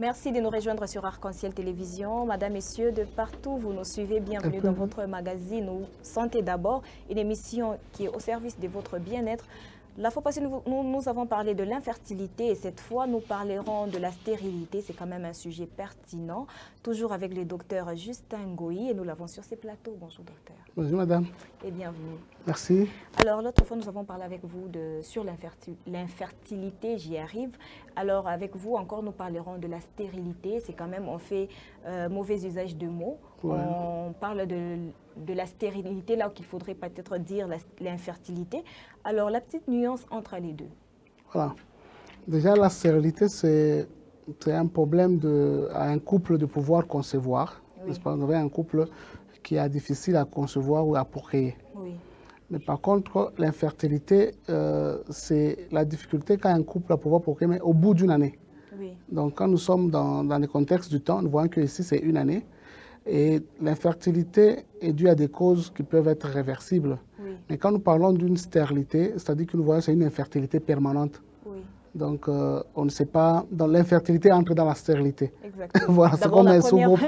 Merci de nous rejoindre sur Arc-en-Ciel Télévision. Madame, Messieurs, de partout, vous nous suivez. Bienvenue dans votre magazine Santé d'abord, une émission qui est au service de votre bien-être. La fois passée, nous avons parlé de l'infertilité et cette fois, nous parlerons de la stérilité. C'est quand même un sujet pertinent, toujours avec le docteur Justin Ngoyi et nous l'avons sur ces plateaux. Bonjour docteur. Bonjour madame. Et bienvenue. Merci. Alors l'autre fois, nous avons parlé avec vous sur l'infertilité, j'y arrive. Alors avec vous encore, nous parlerons de la stérilité. C'est quand même, on fait mauvais usage de mots. Ouais. On parle de la stérilité, là où il faudrait peut-être dire l'infertilité. Alors, la petite nuance entre les deux. Voilà. Déjà, la stérilité, c'est un problème à un couple de pouvoir concevoir. Oui. N'est-ce pas? Vous avez un couple qui est difficile à concevoir ou à procréer. Oui. Mais par contre, l'infertilité, c'est la difficulté qu'a un couple à pouvoir procréer, mais au bout d'une année. Oui. Donc, quand nous sommes dans le contexte du temps, nous voyons qu'ici, c'est une année. Et l'infertilité est due à des causes qui peuvent être réversibles. Oui. Mais quand nous parlons d'une stérilité, c'est-à-dire que nous voyons que c'est une infertilité permanente. Oui. Donc, on ne sait pas, l'infertilité entre dans la stérilité. Exactement. Voilà, c'est comme un sous-groupe.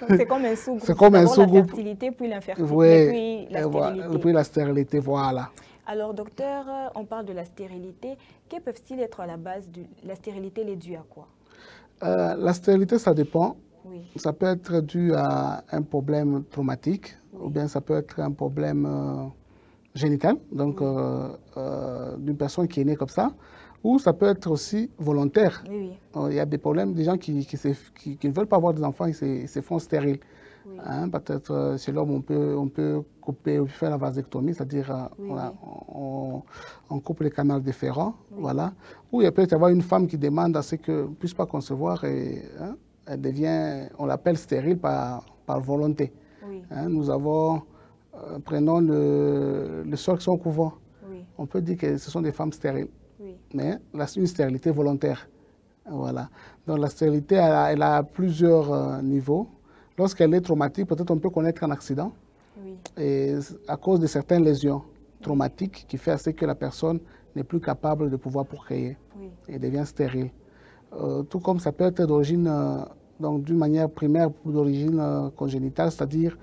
C'est comme un sous-groupe. C'est comme un sous-groupe. L'infertilité, puis l'infertilité, oui, puis la stérilité. Puis la stérilité, voilà. Alors, docteur, on parle de la stérilité. Que peuvent-ils être à la base de la stérilité? Elle est due à quoi? La stérilité, ça dépend. Oui. Ça peut être dû à un problème traumatique, oui. Ou bien ça peut être un problème génital, donc oui. D'une personne qui est née comme ça, ou ça peut être aussi volontaire. Oui. Il y a des problèmes, des gens qui ne veulent pas avoir des enfants, ils se font stériles. Oui. Hein, peut-être chez l'homme, on peut couper ou faire la vasectomie, c'est-à-dire oui. On coupe les canaux déférents, oui. Voilà. Ou il peut y avoir une femme qui demande à ce qu'elle ne puisse pas concevoir et... Hein, elle devient, on l'appelle stérile par volonté. Oui. Hein, nous avons, prenons le Soleil couvent. Oui. On peut dire que ce sont des femmes stériles, oui. Mais une stérilité volontaire. Voilà. Donc la stérilité, elle a plusieurs niveaux. Lorsqu'elle est traumatique, peut-être on peut connaître un accident, oui. Et à cause de certaines lésions traumatiques qui fait à ce que la personne n'est plus capable de pouvoir procréer, oui. Et devient stérile. Tout comme ça peut être d'origine, donc d'une manière primaire ou d'origine congénitale, c'est-à-dire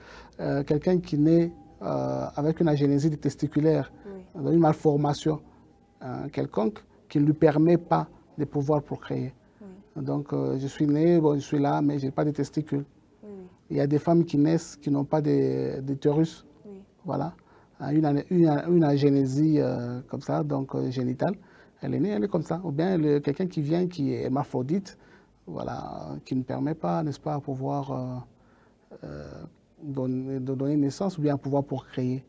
quelqu'un qui naît avec une agénésie testiculaire, oui. Une malformation quelconque qui ne lui permet pas de pouvoir procréer. Oui. Donc je suis né, bon, je suis là, mais je n'ai pas de testicules. Oui. Il y a des femmes qui naissent qui n'ont pas d'utérus, oui. Voilà, une agénésie comme ça, donc génitale. Elle est née, elle est comme ça. Ou bien quelqu'un qui vient, qui est hermaphrodite, voilà, qui ne permet pas, n'est-ce pas, à pouvoir donner naissance ou bien à pouvoir procréer.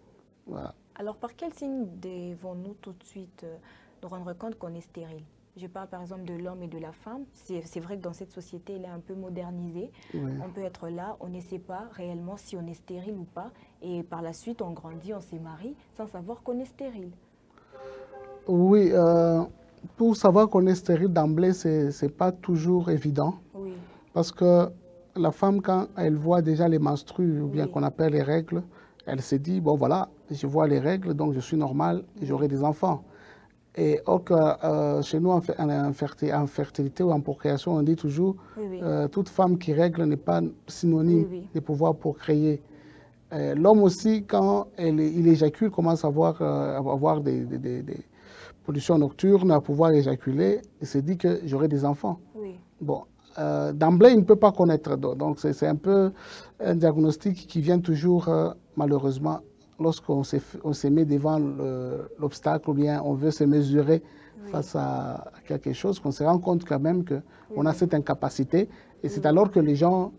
Voilà. Alors, par quel signe devons-nous tout de suite nous rendre compte qu'on est stérile? Je parle par exemple de l'homme et de la femme. C'est vrai que dans cette société, elle est un peu modernisée. Oui. On peut être là, on ne sait pas réellement si on est stérile ou pas. Et par la suite, on grandit, on se marie sans savoir qu'on est stérile. Oui, pour savoir qu'on est stérile d'emblée, ce n'est pas toujours évident. Oui. Parce que la femme, quand elle voit déjà les menstrues, ou bien oui. Qu'on appelle les règles, elle se dit, bon voilà, je vois les règles, donc je suis normale, oui. J'aurai des enfants. Et or que chez nous, en fertilité ou en procréation, on dit toujours, oui. Toute femme qui règle n'est pas synonyme oui. De pouvoir procréer. L'homme aussi, quand il éjacule, commence à avoir des pollution nocturne, à pouvoir éjaculer, il se dit que j'aurai des enfants. Oui. Bon, d'emblée, il ne peut pas connaître. Donc, c'est un peu un diagnostic qui vient toujours, malheureusement, lorsqu'on se met devant l'obstacle ou bien on veut se mesurer oui. Face à quelque chose, qu'on se rend compte quand même qu'on oui. A cette incapacité. Et oui. C'est alors que les gens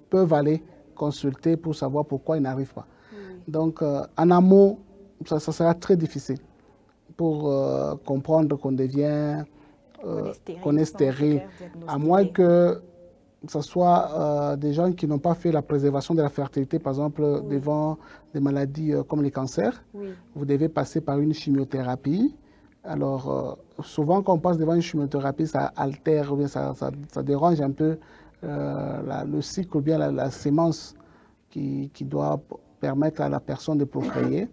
peuvent aller consulter pour savoir pourquoi ils n'arrivent pas. Oui. Donc, en amont, ça sera très difficile pour comprendre qu'on devient, qu'on est stérile, à moins que ce soit des gens qui n'ont pas fait la préservation de la fertilité, par exemple, oui. Devant des maladies comme les cancers. Oui. Vous devez passer par une chimiothérapie. Alors, souvent, quand on passe devant une chimiothérapie, ça altère, ou bien ça dérange un peu le cycle, ou bien la sémence qui doit permettre à la personne de procréer.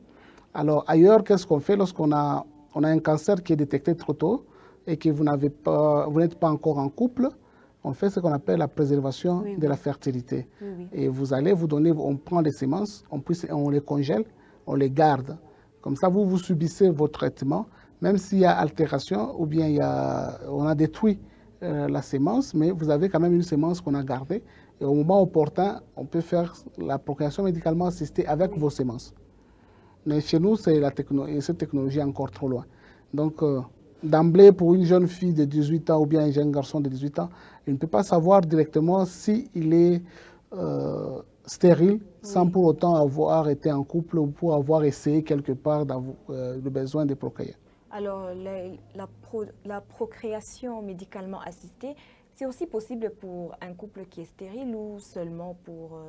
Alors, ailleurs, qu'est-ce qu'on fait lorsqu'on a un cancer qui est détecté trop tôt et que vous n'êtes pas encore en couple? on fait ce qu'on appelle la préservation de la fertilité. Et vous allez vous donner, on prend les semences, on les congèle, on les garde. Comme ça, vous subissez vos traitements, même s'il y a altération ou bien on a détruit la sémence, mais vous avez quand même une sémence qu'on a gardée. Et au moment opportun, on peut faire la procréation médicalement assistée avec vos sémences. Mais chez nous, cette technologie est encore trop loin. Donc, d'emblée, pour une jeune fille de 18 ans ou bien un jeune garçon de 18 ans, il ne peut pas savoir directement s'il est stérile sans pour autant avoir été en couple ou pour avoir essayé quelque part le besoin de procréer. Alors, la procréation médicalement assistée, c'est aussi possible pour un couple qui est stérile ou seulement pour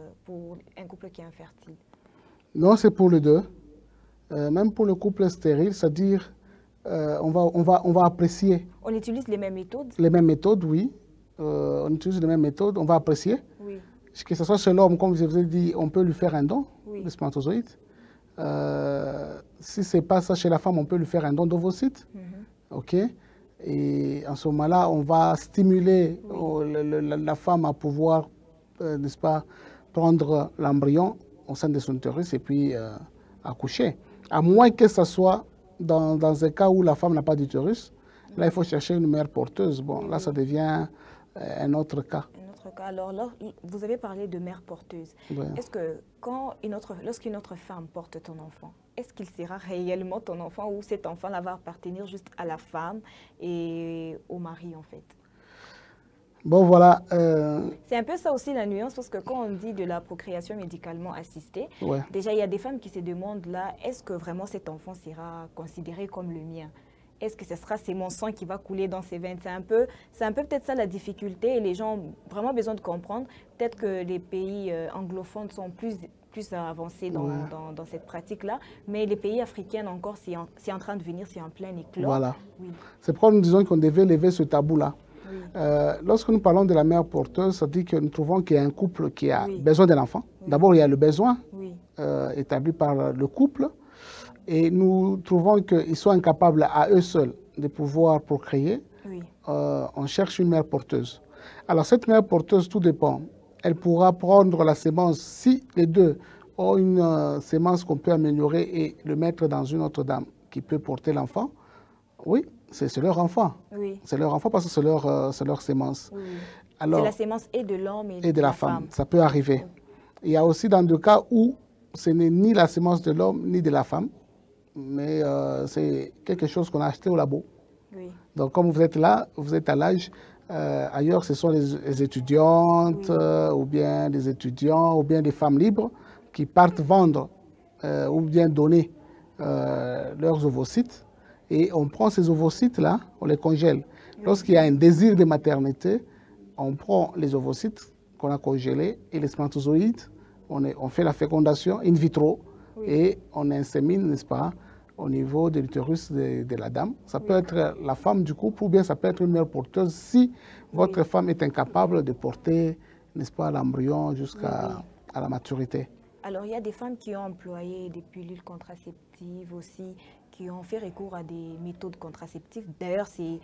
un couple qui est infertile? Non, c'est pour les deux. Même pour le couple stérile, c'est-à-dire on va apprécier. On utilise les mêmes méthodes? Les mêmes méthodes, oui. On utilise les mêmes méthodes, on va apprécier. Oui. Que ce soit chez l'homme, comme je vous ai dit, on peut lui faire un don de spermatozoïdes. Si ce n'est pas ça chez la femme, on peut lui faire un don d'ovocytes. OK. Et en ce moment-là, on va stimuler la femme à pouvoir, n'est-ce pas, prendre l'embryon au sein de son utérus et puis accoucher. À moins que ce soit dans un cas où la femme n'a pas d'utérus, là, il faut chercher une mère porteuse. Bon, là, ça devient un autre cas. Alors, là, vous avez parlé de mère porteuse. Ouais. Est-ce que lorsqu'une autre femme porte ton enfant, est-ce qu'il sera réellement ton enfant ou cet enfant-là va appartenir juste à la femme et au mari, en fait? Bon, voilà. C'est un peu ça aussi la nuance, parce que quand on dit de la procréation médicalement assistée, déjà, il y a des femmes qui se demandent là, est-ce que vraiment cet enfant sera considéré comme le mien? Est-ce que c'est mon sang qui va couler dans ses veines? C'est un peu peut-être ça la difficulté et les gens ont vraiment besoin de comprendre. Peut-être que les pays anglophones sont plus avancés dans cette pratique-là, mais les pays africains encore, c'est en train de venir, c'est en plein éclat. Voilà. Oui. C'est pourquoi nous disons qu'on devait lever ce tabou-là. Oui. Lorsque nous parlons de la mère porteuse, ça dit que nous trouvons qu'il y a un couple qui a besoin d'un enfant. D'abord, il y a le besoin établi par le couple. Et nous trouvons qu'ils sont incapables à eux seuls de pouvoir procréer. On cherche une mère porteuse. Alors cette mère porteuse, tout dépend. Elle pourra prendre la sémence si les deux ont une sémence qu'on peut améliorer et le mettre dans une autre dame qui peut porter l'enfant. Oui, c'est leur enfant. Oui. C'est leur enfant parce que c'est leur sémence. Oui. C'est la sémence et de l'homme et de la femme. Ça peut arriver. Il y a aussi dans des cas où ce n'est ni la sémence de l'homme ni de la femme, mais c'est quelque chose qu'on a acheté au labo. Oui. Donc, comme vous êtes là, vous êtes à l'âge, ailleurs, ce sont les étudiantes ou bien des étudiants ou bien des femmes libres qui partent vendre ou bien donner leurs ovocytes. Et on prend ces ovocytes-là, on les congèle. Lorsqu'il y a un désir de maternité, on prend les ovocytes qu'on a congelés et les spermatozoïdes, on fait la fécondation in vitro. Et on insémine, n'est-ce pas, au niveau de l'utérus de la dame. Ça peut être la femme du couple ou bien ça peut être une mère porteuse si votre femme est incapable de porter, n'est-ce pas, l'embryon jusqu'à la maturité. Alors, il y a des femmes qui ont employé des pilules contraceptives aussi, qui ont fait recours à des méthodes contraceptives. D'ailleurs, c'est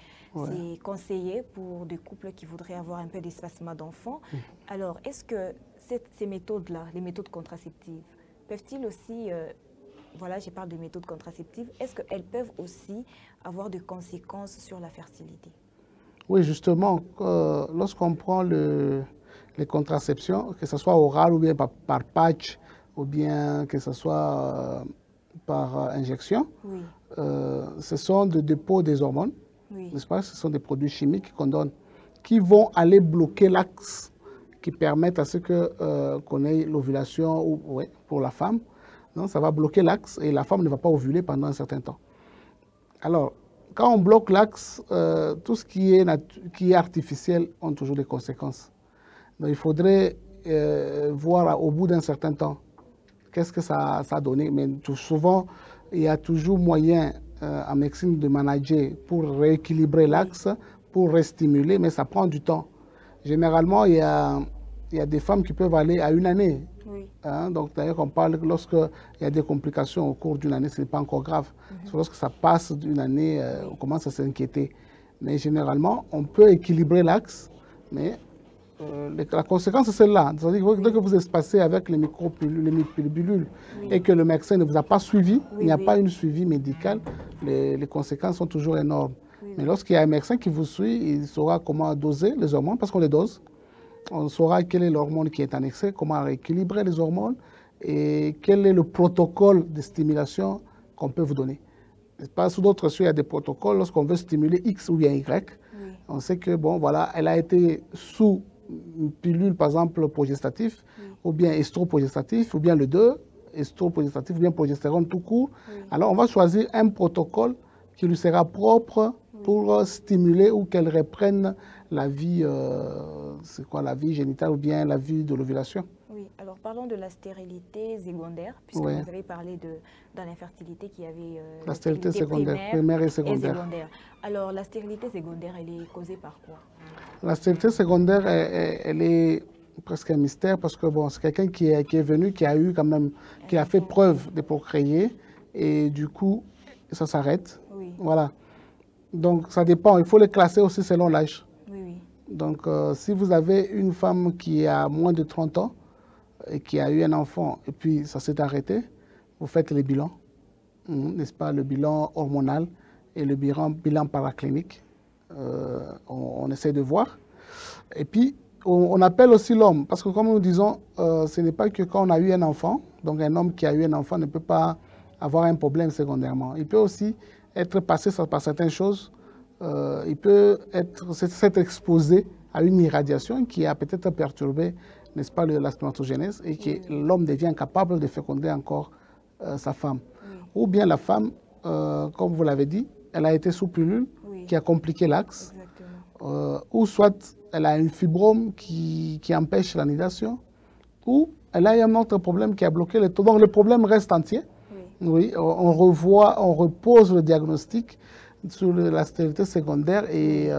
conseillé pour des couples qui voudraient avoir un peu d'espacement d'enfants. Alors, est-ce que ces méthodes-là, les méthodes contraceptives, peuvent-ils aussi, voilà, je parle de méthodes contraceptives, est-ce qu'elles peuvent aussi avoir des conséquences sur la fertilité? Oui, justement, lorsqu'on prend les contraceptions, que ce soit oral ou bien par patch, ou bien que ce soit par injection, ce sont des dépôts des hormones, n'est-ce pas? Ce sont des produits chimiques qu'on donne, qui vont aller bloquer l'axe qui permettent à ce qu'on ait l'ovulation pour la femme. Non, ça va bloquer l'axe et la femme ne va pas ovuler pendant un certain temps. Alors, quand on bloque l'axe, tout ce qui est artificiel ont toujours des conséquences. Donc, il faudrait voir au bout d'un certain temps qu'est-ce que ça a donné. Mais souvent, il y a toujours moyen en médecine de manager pour rééquilibrer l'axe, pour restimuler, mais ça prend du temps. Généralement, il y a des femmes qui peuvent aller à 1 année. Hein, donc, d'ailleurs, on parle que lorsqu'il y a des complications au cours d'une année, ce n'est pas encore grave. Lorsque ça passe d'une année, on commence à s'inquiéter. Mais généralement, on peut équilibrer l'axe Mais la conséquence, c'est celle-là. C'est-à-dire que dès que vous espacez avec les micropilules et que le médecin ne vous a pas suivi, il n'y a pas une suivi médical, les conséquences sont toujours énormes. Mais lorsqu'il y a un médecin qui vous suit, il saura comment doser les hormones, parce qu'on les dose. On saura quelle est l'hormone qui est en excès, comment rééquilibrer les hormones et quel est le protocole de stimulation qu'on peut vous donner. Pas sous d'autres cieux, il y a des protocoles. Lorsqu'on veut stimuler X ou bien Y, on sait que, bon, voilà, elle a été sous une pilule, par exemple, progestatif, ou bien estroprogestatif, ou bien le 2, estroprogestatif, ou bien progestérone tout court. Alors, on va choisir un protocole qui lui sera propre pour stimuler ou qu'elle reprenne la vie, c'est quoi, la vie génitale ou bien la vie de l'ovulation. Oui, alors parlons de la stérilité secondaire, puisque vous avez parlé de l'infertilité qui avait la stérilité secondaire, primaire et secondaire. Alors la stérilité secondaire, elle est causée par quoi? La stérilité secondaire, elle est presque un mystère parce que bon, c'est quelqu'un qui est venu, qui a eu quand même, qui a fait preuve de procréer et du coup, ça s'arrête. Voilà. Donc ça dépend, il faut les classer aussi selon l'âge. Donc si vous avez une femme qui a moins de 30 ans, et qui a eu un enfant, et puis ça s'est arrêté, vous faites les bilans, n'est-ce pas, le bilan hormonal et le bilan paraclinique. On essaie de voir. Et puis, on appelle aussi l'homme, parce que comme nous disons, ce n'est pas que quand on a eu un enfant, donc un homme qui a eu un enfant ne peut pas avoir un problème secondairement. Il peut aussi être passé par certaines choses, il peut s'être exposé à une irradiation qui a peut-être perturbé, n'est-ce pas, la spermatogénèse et que l'homme devient incapable de féconder encore sa femme. Ou bien la femme, comme vous l'avez dit, elle a été sous pilule qui a compliqué l'axe, ou soit elle a une fibrome qui empêche la nidation, ou elle a un autre problème qui a bloqué le taux. Donc le problème reste entier. Oui, on repose le diagnostic sur la stérilité secondaire et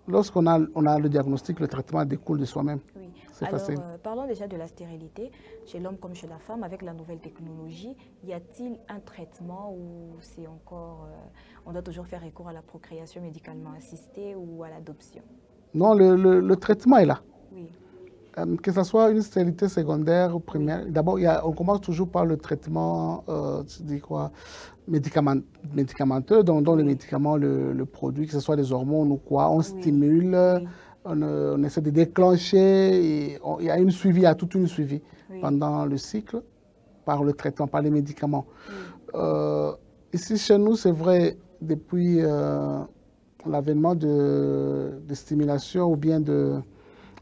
lorsqu'on a le diagnostic, le traitement découle de soi-même. Alors, parlons déjà de la stérilité, chez l'homme comme chez la femme, avec la nouvelle technologie, y a-t-il un traitement ou c'est encore, on doit toujours faire recours à la procréation médicalement assistée ou à l'adoption? Non, le traitement est là. Que ce soit une stérilité secondaire ou primaire, d'abord, on commence toujours par le traitement, médicamenteux, dont les médicaments le produit, que ce soit des hormones ou quoi, on stimule. On essaie de déclencher, et il y a une suivi, il y a toute une suivi pendant le cycle par le traitement, par les médicaments. Ici, chez nous, c'est vrai, depuis l'avènement de stimulation ou bien de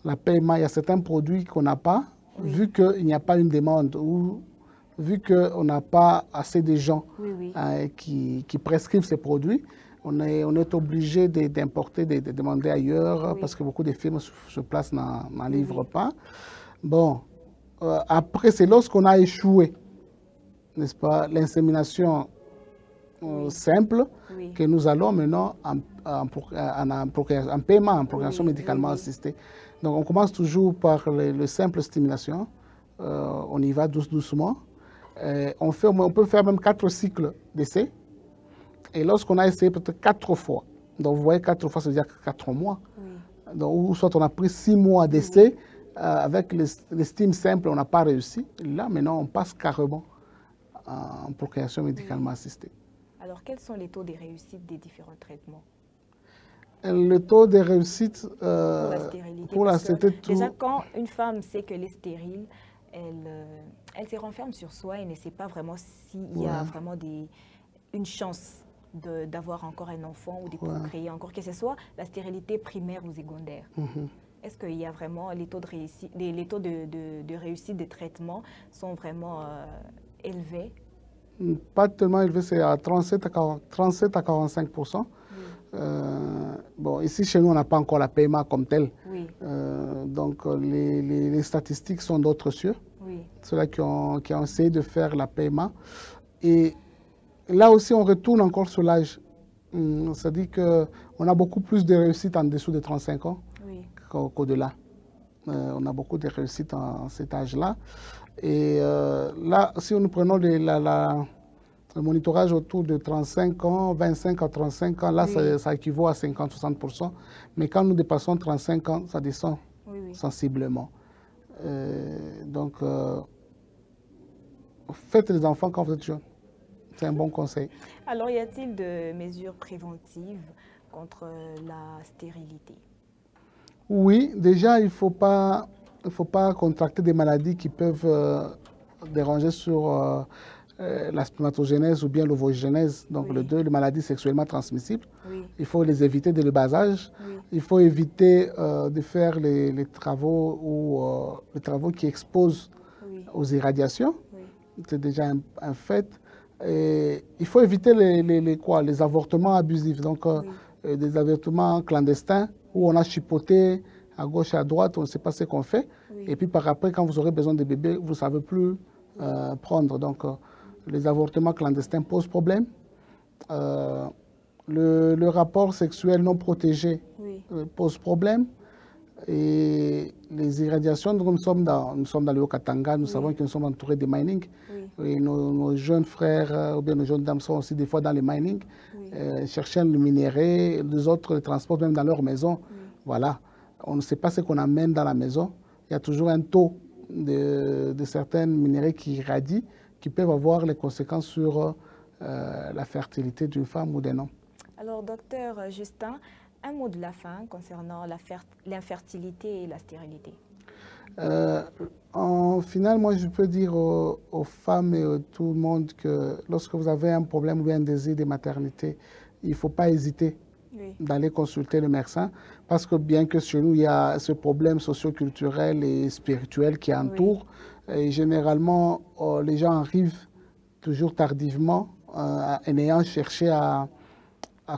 la PMA, il y a certains produits qu'on n'a pas, vu qu'il n'y a pas une demande ou vu qu'on n'a pas assez de gens qui prescrivent ces produits. On est obligé d'importer, de demander ailleurs, parce que beaucoup de firmes sur place n'en livrent pas. Bon, après, c'est lorsqu'on a échoué, n'est-ce pas, l'insémination simple, que nous allons maintenant en paiement, en procréation médicalement assistée. Donc, on commence toujours par le simple stimulation. On y va doucement. On peut faire même 4 cycles d'essai. Et lorsqu'on a essayé peut-être 4 fois, donc vous voyez 4 fois, c'est-à-dire 4 mois, donc, ou soit on a pris 6 mois d'essai, avec l'estime simple, on n'a pas réussi. Là, maintenant, on passe carrément en procréation médicalement assistée. Alors, quels sont les taux de réussite des différents traitements? Le taux de réussite pour la stérilité, déjà, quand une femme sait qu'elle est stérile, elle se renferme sur soi et ne sait pas vraiment s'il y a vraiment une chance d'avoir encore un enfant ou de procréer encore, que ce soit la stérilité primaire ou secondaire. Est-ce qu'il y a vraiment les taux de réussite des traitements sont vraiment élevés? Pas tellement élevé, c'est à 37 à 45%. Bon, ici, chez nous, on n'a pas encore la PMA comme telle. Donc, les statistiques sont d'autres cieux. Ceux-là qui ont essayé de faire la PMA. Et là aussi, on retourne encore sur l'âge. C'est-à-dire qu'on a beaucoup plus de réussite en dessous de 35 ans qu'au-delà. On a beaucoup de réussite en cet âge-là. Et là, si nous prenons Le monitorage autour de 35 ans, 25 à 35 ans, là, oui. ça équivaut à 50-60%. Mais quand nous dépassons 35 ans, ça descend sensiblement. Donc, faites les enfants quand vous êtes jeune. C'est un bon conseil. Alors, y a-t-il de mesures préventives contre la stérilité? Oui, déjà, il ne faut pas contracter des maladies qui peuvent déranger sur la spermatogénèse ou bien l'ovogénèse, donc les maladies sexuellement transmissibles. Oui. Il faut les éviter dès le bas âge. Oui. Il faut éviter de faire les travaux les travaux qui exposent aux irradiations. Oui. C'est déjà un fait. Et il faut éviter les avortements abusifs, donc des avortements clandestins où on a chipoté à gauche et à droite, on ne sait pas ce qu'on fait. Oui. Et puis par après, quand vous aurez besoin de bébés, vous ne savez plus prendre. Donc les avortements clandestins posent problème. Le rapport sexuel non protégé pose problème. Et les irradiations, nous sommes dans le Haut-Katanga, nous savons que nous sommes entourés de mining. Et nos jeunes frères ou bien nos jeunes dames sont aussi des fois dans les mining, cherchant le minerai, les autres les transportent même dans leur maison. Voilà. On ne sait pas ce qu'on amène dans la maison. Il y a toujours un taux de certains minéraux qui irradient, qui peuvent avoir les conséquences sur la fertilité d'une femme ou d'un homme. Alors, docteur Justin, un mot de la fin concernant l'infertilité et la stérilité. En final, moi, je peux dire aux femmes et à tout le monde que lorsque vous avez un problème ou bien un désir de maternité, il ne faut pas hésiter d'aller consulter le médecin, parce que bien que chez nous, il y a ce problème socio-culturel et spirituel qui entoure, et généralement, les gens arrivent toujours tardivement en ayant cherché à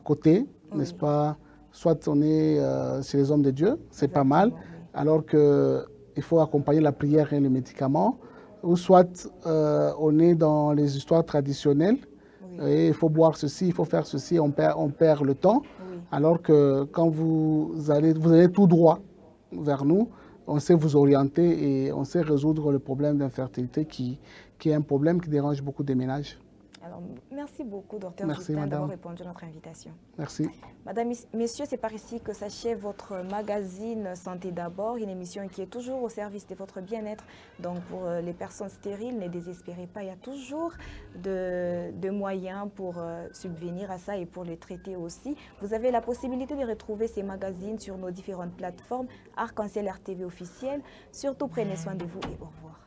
côté, n'est-ce pas? Soit on est chez les hommes de Dieu, c'est pas mal, alors qu'il faut accompagner la prière et les médicaments, ou soit on est dans les histoires traditionnelles, et il faut boire ceci, il faut faire ceci, on perd le temps, alors que quand vous allez tout droit vers nous, on sait vous orienter et on sait résoudre le problème d'infertilité qui est un problème qui dérange beaucoup de ménages. Alors, merci beaucoup, docteur Justin, d'avoir répondu à notre invitation. Merci. Madame, messieurs, c'est par ici que s'achève votre magazine Santé d'abord, une émission qui est toujours au service de votre bien-être. Donc, pour les personnes stériles, ne désespérez pas, il y a toujours de moyens pour subvenir à ça et pour les traiter aussi. Vous avez la possibilité de retrouver ces magazines sur nos différentes plateformes, Arc-en-Ciel RTV officiel. Surtout, prenez soin de vous et au revoir.